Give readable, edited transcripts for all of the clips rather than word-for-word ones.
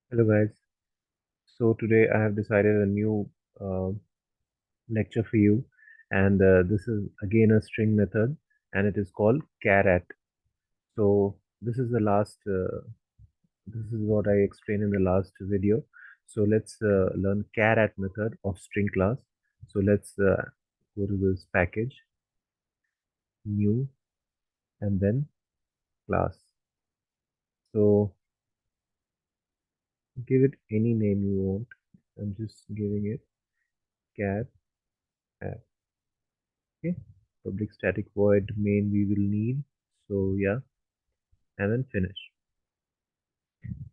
Hello guys. So today I have decided a new uh, lecture for you, and this is again a string method, and it is called charAt. So this is the last. This is what I explained in the last video. So let's learn charAt method of string class. So let's go to this package, new, and then class. So give it any name you want. I'm just giving it charAt. Okay, public static void main we will need, so yeah, and then finish.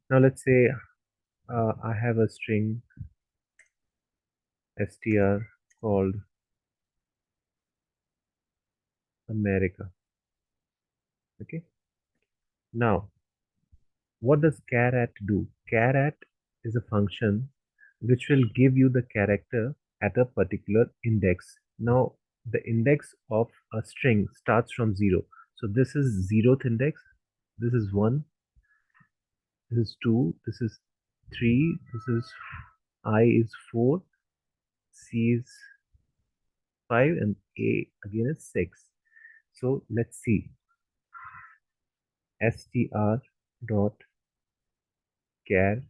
Now let's say I have a string str called America. Okay, now what does charAt do? CharAt is a function which will give you the character at a particular index. Now the index of a string starts from 0, so this is 0th index, this is 1, this is 2, this is 3, this is I is 4, C is 5, and A again is 6. So let's see. Str dot char.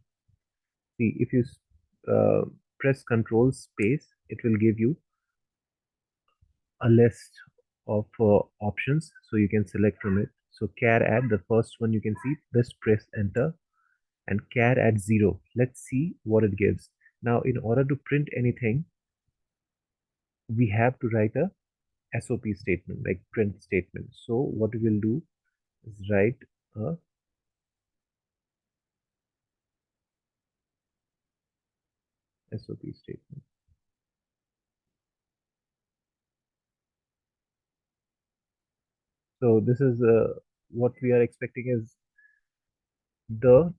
See, if you uh, press Control space, it will give you a list of options, so you can select from it. So charAt, the first one you can see, just press enter, and charAt 0. Let's see what it gives. Now, in order to print anything, we have to write a SOP statement, like print statement. So what we will do is write a SOP statement. So this is what we are expecting is the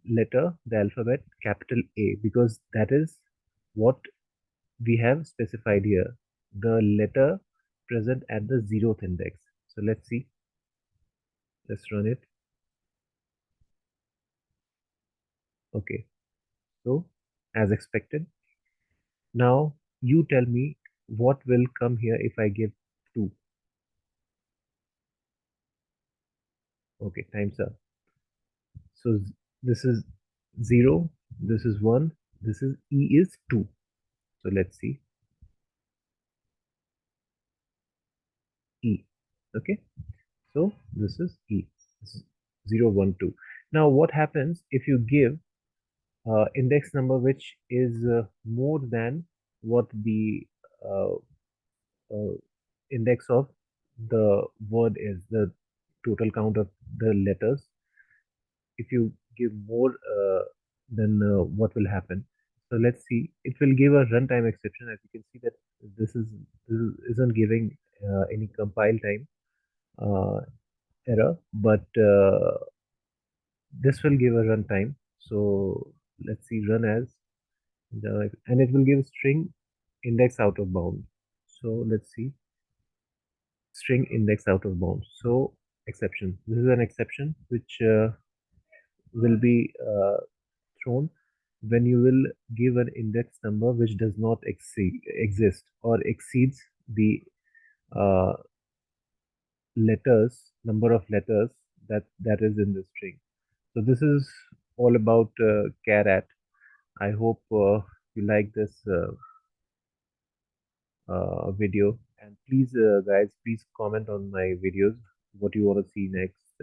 alphabet, capital A, because that is what we have specified here. The letter present at the 0th index. So let's see. Let's run it. Okay. So as expected. Now you tell me what will come here if I give 2. Okay, time's up. So this is 0, this is 1, this is E is 2. So let's see. E. Okay. So this is E. This is 0, 1, 2. Now what happens if you give index number which is more than what the uh, uh, index of the word is, the total count of the letters? If you give more, then what will happen? So let's see. It will give a runtime exception. As you can see that this isn't giving any compile time uh, error, but this will give a runtime. So let's see, run as and it will give string index out of bound. So let's see, string index out of bound. So exception. This is an exception which will be thrown when you will give an index number which does not exist or exceeds the uh, number of letters that is in the string. So this is all about charAt. I hope you like this video, and please guys, please comment on my videos what you want to see next.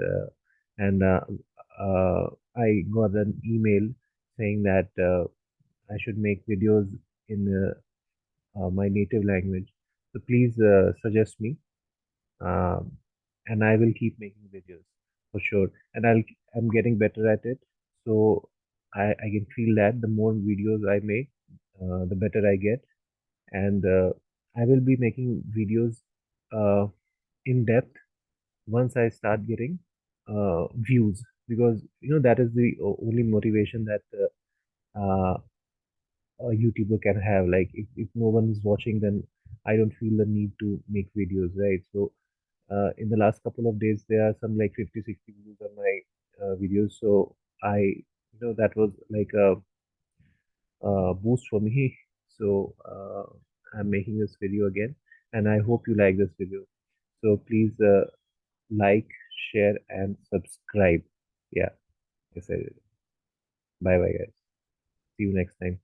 And I got an email saying that I should make videos in my native language, so please suggest me, um, and I will keep making videos for sure, and I'm getting better at it. So I can feel that the more videos I make, the better I get, and I will be making videos uh, in depth once I start getting views, because that is the only motivation that a YouTuber can have. Like if no one is watching, then I don't feel the need to make videos, right? So in the last couple of days, there are some like 50, 60 views on my videos. So that was like a boost for me. So I'm making this video again, and I hope you like this video. So please like, share, and subscribe. Yeah, yes, I did. Bye bye, guys. See you next time.